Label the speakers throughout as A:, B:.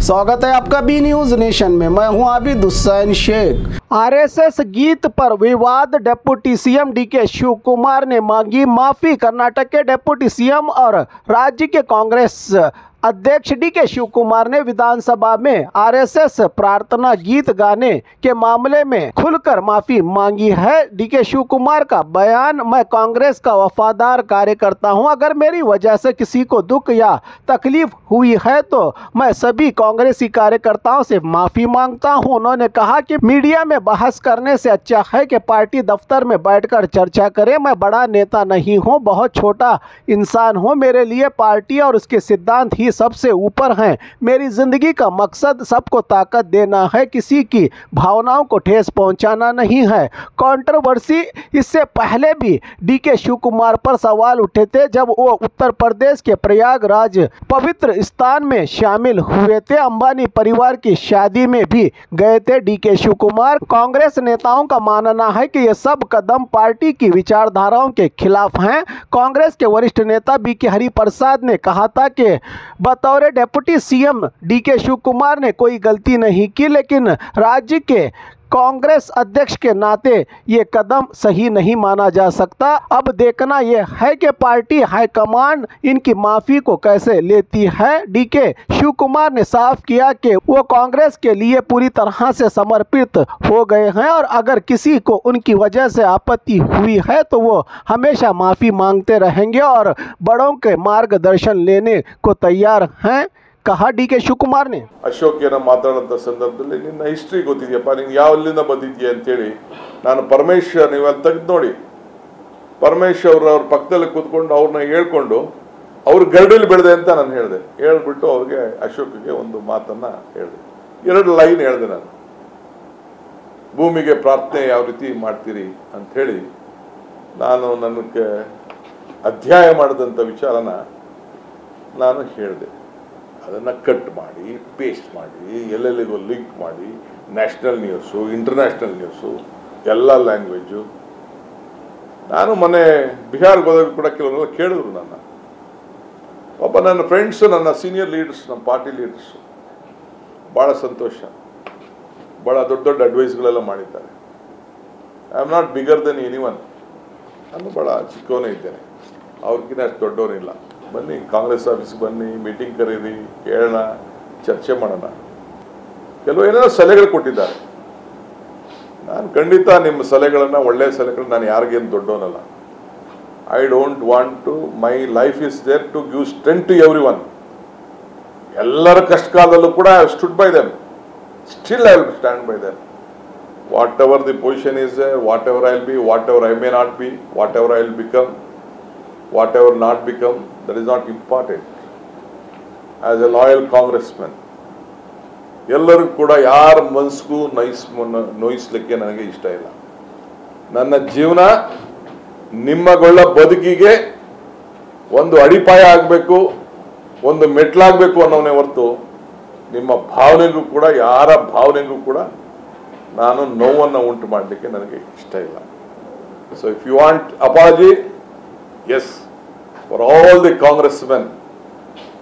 A: स्वागत है आपका बी न्यूज नेशन में। मैं हूं आबिद हुसैन शेख। आरएसएस गीत पर विवाद, डिप्टी सीएम डीके शिव कुमार ने मांगी माफी। कर्नाटक के डिप्टी सीएम और राज्य के कांग्रेस अध्यक्ष डीके शिव कुमार ने विधानसभा में आरएसएस प्रार्थना गीत गाने के मामले में खुलकर माफी मांगी है। डीके शिव कुमार का बयान, मैं कांग्रेस का वफादार कार्यकर्ता हूं। अगर मेरी वजह से किसी को दुख या तकलीफ हुई है तो मैं सभी कांग्रेसी कार्यकर्ताओं से माफी मांगता हूं। उन्होंने कहा कि मीडिया में बहस करने से अच्छा है कि पार्टी दफ्तर में बैठकर चर्चा करें। मैं बड़ा नेता नहीं हूं, बहुत छोटा इंसान हूं। मेरे लिए पार्टी और उसके सिद्धांत ही सबसे ऊपर हैं। मेरी जिंदगी का मकसद सबको ताकत देना है, किसी की भावनाओं को ठेस पहुंचाना नहीं है। कंट्रोवर्सी इससे पहले भी डीके शिव कुमार पर सवाल उठे थे जब वो उत्तर प्रदेश के प्रयागराज पवित्र स्थान में शामिल हुए थे। अंबानी परिवार की शादी में भी गए थे डीके शिव कुमार। कांग्रेस नेताओं का मानना है कि ये सब कदम पार्टी की विचारधाराओं के खिलाफ हैं। कांग्रेस के वरिष्ठ नेता बीके हरिप्रसाद ने कहा था कि बतौर डिप्टी सीएम डीके शिव कुमार ने कोई गलती नहीं की, लेकिन राज्य के कांग्रेस अध्यक्ष के नाते ये कदम सही नहीं माना जा सकता। अब देखना यह है कि पार्टी हाईकमान इनकी माफी को कैसे लेती है। डीके शिव कुमार ने साफ किया कि वो कांग्रेस के लिए पूरी तरह से समर्पित हो गए हैं और अगर किसी को उनकी वजह से आपत्ति हुई है तो वो हमेशा माफी मांगते रहेंगे और बड़ों के मार्गदर्शन लेने को तैयार हैं, कहा डीके शिव कुमार ने।
B: ಅಶೋಕ್ ಏನೋ ಮಾತಾಡೋಂಥ ಸಂದರ್ಭದಲ್ಲಿ ನಿನ್ನ ಹಿಸ್ಟ್ರಿ ಗೊತ್ತಿದೆಯಪ್ಪ, ನೀನು ಯಾವಲ್ಲಿಂದ ಬಂದಿದ್ದೀಯ ಅಂತೇಳಿ ನಾನು ಪರಮೇಶ್ವರ್, ನೀವು ಅಲ್ಲಿ ತೆಗೆದು ನೋಡಿ, ಪರಮೇಶ್ವರ್ ಅವ್ರ ಪಕ್ಕದಲ್ಲಿ ಕೂತ್ಕೊಂಡು ಅವ್ರನ್ನ ಹೇಳ್ಕೊಂಡು ಅವ್ರ ಗರಡಿಲಿ ಬೆಳೆದೆ ಅಂತ ನಾನು ಹೇಳಿದೆ. ಹೇಳ್ಬಿಟ್ಟು ಅವ್ರಿಗೆ ಅಶೋಕ್ಗೆ ಒಂದು ಮಾತನ್ನ ಹೇಳಿದೆ, 2 ಲೈನ್ ಹೇಳಿದೆ ನಾನು. ಭೂಮಿಗೆ ಪ್ರಾರ್ಥನೆ ಯಾವ ರೀತಿ ಮಾಡ್ತೀರಿ ಅಂಥೇಳಿ ನಾನು ನನಗೆ ಅಧ್ಯಾಯ ಮಾಡಿದಂಥ ವಿಚಾರನ ನಾನು ಹೇಳಿದೆ. ಅದನ್ನು ಕಟ್ ಮಾಡಿ ಪೇಸ್ಟ್ ಮಾಡಿ ಎಲ್ಲೆಲ್ಲಿಗೂ ಲಿಂಕ್ ಮಾಡಿ ನ್ಯಾಷನಲ್ ನ್ಯೂಸು, ಇಂಟರ್ನ್ಯಾಷನಲ್ ನ್ಯೂಸು, ಎಲ್ಲ ಲ್ಯಾಂಗ್ವೇಜು. ನಾನು ಮೊನ್ನೆ ಬಿಹಾರ್ಗೆ ಹೋದಾಗ ಕೂಡ ಕೆಲವರು ಕೇಳಿದ್ರು ನನ್ನ ಫ್ರೆಂಡ್ಸು, ನನ್ನ ಸೀನಿಯರ್ ಲೀಡರ್ಸ್, ನಮ್ಮ ಪಾರ್ಟಿ ಲೀಡರ್ಸು. ಭಾಳ ಸಂತೋಷ, ಭಾಳ ದೊಡ್ಡ ದೊಡ್ಡ ಅಡ್ವೈಸ್ಗಳೆಲ್ಲ ಮಾಡಿದ್ದಾರೆ. I am not bigger then anyone, ನಾನು ಭಾಳ ಚಿಕ್ಕವನೇ ಇದ್ದೇನೆ, ಅವ್ರಿಗಿನ್ನ ಅಷ್ಟು ದೊಡ್ಡವನಿಲ್ಲ. ಬನ್ನಿ ಕಾಂಗ್ರೆಸ್ ಆಫೀಸ್ಗೆ ಬನ್ನಿ, ಮೀಟಿಂಗ್ ಕರೀರಿ, ಕೇಳೋಣ, ಚರ್ಚೆ ಮಾಡೋಣ. ಕೆಲವು ಏನೇನೋ ಸಲಹೆಗಳು ಕೊಟ್ಟಿದ್ದಾರೆ. ನಾನು ಖಂಡಿತ ನಿಮ್ಮ ಸಲಹೆಗಳನ್ನು, ಒಳ್ಳೆಯ ಸಲಹೆಗಳು, ನಾನು ಯಾರಿಗೇನು ದೊಡ್ಡವನಲ್ಲ. I don't want to, my life is there to give strength to everyone. ಎಲ್ಲರ ಕಷ್ಟ ಕಾಲದಲ್ಲೂ ಕೂಡ I stood by them, still I will stand by them. Whatever the position is there, whatever I will be, whatever I may not be, whatever I will become, whatever not become, that is not important. As a loyal congressman, ಎಲ್ಲರೂ ಕೂಡ ಯಾರ ಮನಸ್ಸಿಗೂ ನೋಯಿಸ್ಲಿಕ್ಕೆ ನನಗೆ ಇಷ್ಟ ಇಲ್ಲ. ನನ್ನ ಜೀವನ ನಿಮ್ಮಗಳ ಬದುಕಿಗೆ ಒಂದು ಅಡಿಪಾಯ ಆಗಬೇಕು, ಒಂದು ಮೆಟ್ಲಾಗಬೇಕು ಅನ್ನೋನೇ ಹೊರತು ನಿಮ್ಮ ಭಾವನೆಗೂ ಕೂಡ, ಯಾರ ಭಾವನೆಗೂ ಕೂಡ ನಾನು ನೋವನ್ನು ಉಂಟು ಮಾಡಲಿಕ್ಕೆ ನನಗೆ ಇಷ್ಟ ಇಲ್ಲ. So if you want apology, yes, for all the congressmen,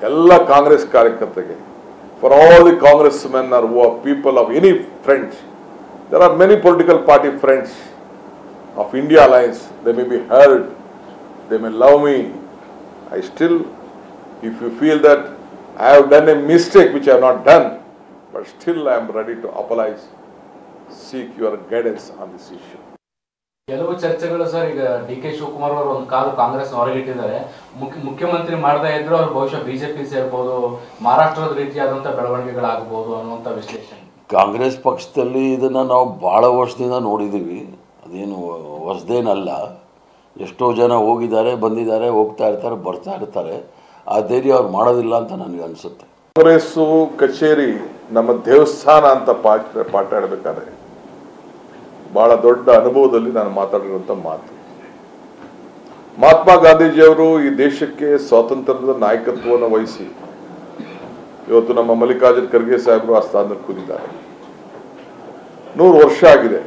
B: ಎಲ್ಲ ಕಾಂಗ್ರೆಸ್ ಕಾರ್ಯಕರ್ತರಿಗೆ, for all the congressmen or who are people of any friends, there are many political party friends of India Alliance, they may be heard, they may love me. I still, if you feel that I have done a mistake which I have not done, but still I am ready to apologize, seek your guidance on this issue.
C: ಕೆಲವು ಚರ್ಚೆಗಳು sir, ಈಗ DK Shivakumar ಅವರು ಒಂದು ಕಾಲು ಕಾಂಗ್ರೆಸ್ ಹೊರಗಿಟ್ಟಿದ್ದಾರೆ. ಮುಖ್ಯಮಂತ್ರಿ ಮಾಡದೇ ಇದ್ರು ಅವ್ರು ಬಹುಶಃ ಬಿಜೆಪಿ ಸೇರ್ಬೋದು, ಮಹಾರಾಷ್ಟ್ರದ ರೀತಿಯಾದಂಥ ಬೆಳವಣಿಗೆಗಳಾಗಬಹುದು ಅನ್ನುವಂಥ ವಿಶ್ಲೇಷಣೆ.
D: ಕಾಂಗ್ರೆಸ್ ಪಕ್ಷದಲ್ಲಿ ಇದನ್ನು ನಾವು ಭಾಳ ವರ್ಷದಿಂದ ನೋಡಿದ್ದೀವಿ, ಅದೇನು ಹೊಸದೇನಲ್ಲ. ಎಷ್ಟೋ ಜನ ಹೋಗಿದ್ದಾರೆ, ಬಂದಿದ್ದಾರೆ, ಹೋಗ್ತಾ ಇರ್ತಾರೆ, ಬರ್ತಾ ಇರ್ತಾರೆ. ಆ ಧೈರ್ಯ ಅವ್ರು ಮಾಡೋದಿಲ್ಲ ಅಂತ ನನಗೆ ಅನಿಸುತ್ತೆ.
B: ಕಾಂಗ್ರೆಸ್ಸು ಕಚೇರಿ ನಮ್ಮ ದೇವಸ್ಥಾನ ಅಂತ ಪಾಠ ಆಡಬೇಕಾದ್ರೆ ಬಹಳ ದೊಡ್ಡ ಅನುಭವದಲ್ಲಿ ನಾನು ಮಾತಾಡಿರುವಂಥ ಮಾತು. ಮಹಾತ್ಮ ಗಾಂಧೀಜಿಯವರು ಈ ದೇಶಕ್ಕೆ ಸ್ವಾತಂತ್ರ್ಯದ ನಾಯಕತ್ವವನ್ನು ವಹಿಸಿ ಇವತ್ತು ನಮ್ಮ ಮಲ್ಲಿಕಾರ್ಜುನ್ ಖರ್ಗೆ ಸಾಹೇಬರು ಆ ಸ್ಥಾನದಲ್ಲಿ ಕೂತಿದ್ದಾರೆ. 100 ವರ್ಷ ಆಗಿದೆ.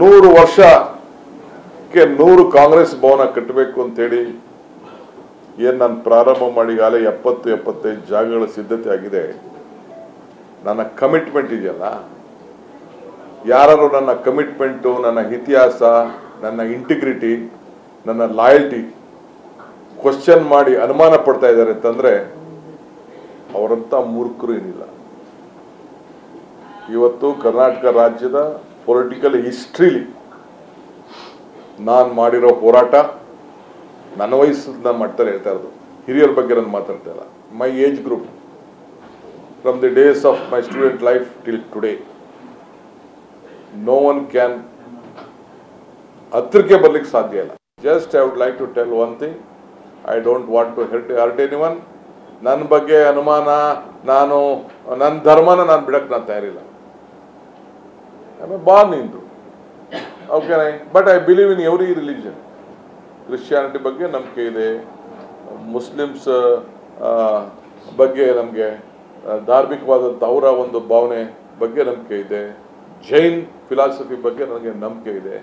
B: 100 ವರ್ಷಕ್ಕೆ 100 ಕಾಂಗ್ರೆಸ್ ಭವನ ಕಟ್ಟಬೇಕು ಅಂತೇಳಿ ಏನು ನಾನು ಪ್ರಾರಂಭ ಮಾಡಿ ಈಗಾಗಲೇ 70-75 ಜಾಗಗಳ ಸಿದ್ಧತೆ ಆಗಿದೆ. ನನ್ನ ಕಮಿಟ್ಮೆಂಟ್ ಇದೆಯಲ್ಲ, ಯಾರು ನನ್ನ ಕಮಿಟ್ಮೆಂಟು, ನನ್ನ ಇತಿಹಾಸ, ನನ್ನ ಇಂಟಿಗ್ರಿಟಿ, ನನ್ನ ಲಾಯಲ್ಟಿ ಕ್ವಶನ್ ಮಾಡಿ ಅನುಮಾನ ಪಡ್ತಾ ಇದ್ದಾರೆ ಅಂತಂದರೆ ಅವರಂಥ ಮೂರ್ಖರು ಏನಿಲ್ಲ. ಇವತ್ತು ಕರ್ನಾಟಕ ರಾಜ್ಯದ ಪೊಲಿಟಿಕಲ್ ಹಿಸ್ಟ್ರಿಲಿ ನಾನು ಮಾಡಿರೋ ಹೋರಾಟ, ನನ್ನ ವಯಸ್ಸು ನಾನು ಮಾಡ್ತಾರೆ ಹೇಳ್ತಾ ಇರೋದು, ಹಿರಿಯರ ಬಗ್ಗೆ ನಾನು ಮಾತಾಡ್ತಾ ಇಲ್ಲ. My age group from the days of my student life till today, no one can ಹತ್ರಕ್ಕೆ ಬರ್ಲಿಕ್ಕೆ ಸಾಧ್ಯ ಇಲ್ಲ. Just I would like to tell one thing, I don't want to hurt anyone. ನನ್ನ ಬಗ್ಗೆ ಅನುಮಾನ, ನಾನು ನನ್ನ ಧರ್ಮನ ನಾನು ಬಿಡಕ್ಕೆ ನಾನು ತಯಾರಿಲ್ಲ. I am A Born Hindu, okay, but I believe in every religion. Christianity ಬಗ್ಗೆ ನಂಬಿಕೆ ಇದೆ, ಮುಸ್ಲಿಮ್ಸ್ ಬಗ್ಗೆ ನಮಗೆ ಧಾರ್ಮಿಕವಾದಂಥ ಅವರ ಒಂದು ಭಾವನೆ ಬಗ್ಗೆ ನಂಬಿಕೆ ಇದೆ, ಜೈನ್ ಫಿಲಾಸಫಿ ಬಗ್ಗೆ ನನಗೆ ನಂಬಿಕೆ ಇದೆ.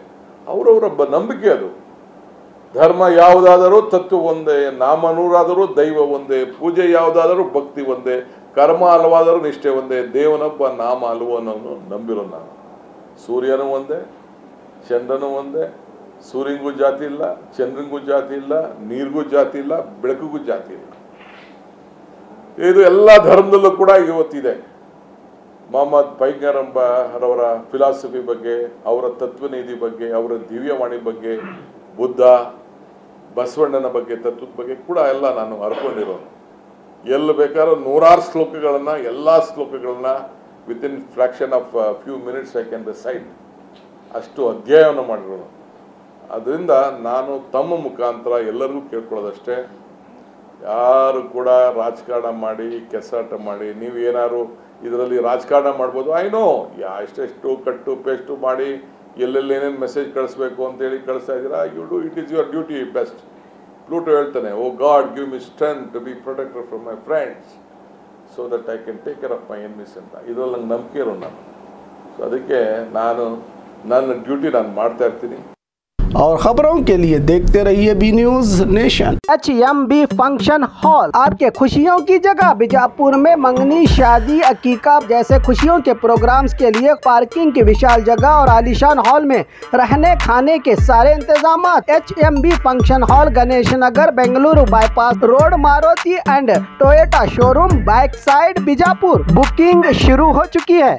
B: ಅವರವರ ನಂಬಿಕೆ ಅದು. ಧರ್ಮ ಯಾವುದಾದರೂ ತತ್ವ ಒಂದೇ, ನಾಮ ನೂರಾದರೂ ದೈವ ಒಂದೇ, ಪೂಜೆ ಯಾವುದಾದರೂ ಭಕ್ತಿ ಒಂದೇ, ಕರ್ಮ ಹಲವಾದರೂ ನಿಷ್ಠೆ ಒಂದೇ, ದೇವನೊಬ್ಬ ನಾಮ ಹಲವು ಅನ್ನೋನು ನಂಬಿರೋ ನಾನು. ಸೂರ್ಯನೂ ಒಂದೇ, ಚಂದ್ರನೂ ಒಂದೇ, ಸೂರ್ಯನಿಗೂ ಜಾತಿ ಇಲ್ಲ, ಚಂದ್ರನಿಗೂ ಜಾತಿ ಇಲ್ಲ, ನೀರಿಗೂ ಜಾತಿ ಇಲ್ಲ, ಬೆಳಕಿಗೂ ಜಾತಿ ಇಲ್ಲ. ಇದು ಎಲ್ಲ ಧರ್ಮದಲ್ಲೂ ಕೂಡ ಇವತ್ತಿದೆ. ಮೊಹಮ್ಮದ್ ಪೈಗಂಬರವರ ಫಿಲಾಸಫಿ ಬಗ್ಗೆ, ಅವರ ತತ್ವನೀತಿ ಬಗ್ಗೆ, ಅವರ ದಿವ್ಯವಾಣಿ ಬಗ್ಗೆ, ಬುದ್ಧ ಬಸವಣ್ಣನ ಬಗ್ಗೆ, ತತ್ವದ ಬಗ್ಗೆ ಕೂಡ ಎಲ್ಲ ನಾನು ಹರ್ಕೊಂಡಿರೋನು. ಎಲ್ಲಿ ಬೇಕಾದ್ರೂ ನೂರಾರು ಶ್ಲೋಕಗಳನ್ನು, ಎಲ್ಲ ಶ್ಲೋಕಗಳನ್ನ within fraction of few minutes I can recite. ಅಷ್ಟು ಅಧ್ಯಯನ ಮಾಡಿರೋನು. ಅದರಿಂದ ನಾನು ತಮ್ಮ ಮುಖಾಂತರ ಎಲ್ಲರಿಗೂ ಕೇಳ್ಕೊಳ್ಳೋದಷ್ಟೇ, ಯಾರು ಕೂಡ ರಾಜಕಾರಣ ಮಾಡಿ, ಕೆಸಾಟ ಮಾಡಿ, ನೀವು ಏನಾದ್ರು ಇದರಲ್ಲಿ ರಾಜಕಾರಣ ಮಾಡ್ಬೋದು. ಐನೋ ಎಷ್ಟೆಷ್ಟು ಕಟ್ಟು ಪೇಸ್ಟು ಮಾಡಿ ಎಲ್ಲೆಲ್ಲಿ ಏನೇನು ಮೆಸೇಜ್ ಕಳಿಸ್ಬೇಕು ಅಂತೇಳಿ ಕಳಿಸ್ತಾ ಇದ್ದೀರಾ. You do, it is your duty best. Pluto ಹೇಳ್ತಾನೆ, oh God give me strength to be protector from my friends so that I can take care of my enemies ಅಂತ. ಇದರಲ್ಲಿ ನಂಗೆ ನಂಬಿಕೆ ಇರೋ ನಾನು. ಸೊ ಅದಕ್ಕೆ ನಾನು ನನ್ನ ಡ್ಯೂಟಿ ನಾನು ಮಾಡ್ತಾ ಇರ್ತೀನಿ.
A: और खबरों के लिए देखते रहिए B News Nation. HMB function hall आपके खुशियों की जगह। बीजापुर में मंगनी, शादी, अकीका जैसे खुशियों के प्रोग्राम्स के लिए पार्किंग की विशाल जगह और आलीशान हॉल में रहने खाने के सारे इंतजाम। HMB function hall Ganesh Nagar, Bengaluru bypass road, Maruti and Toyota showroom, back side, Bijapur. Booking शुरू हो चुकी है।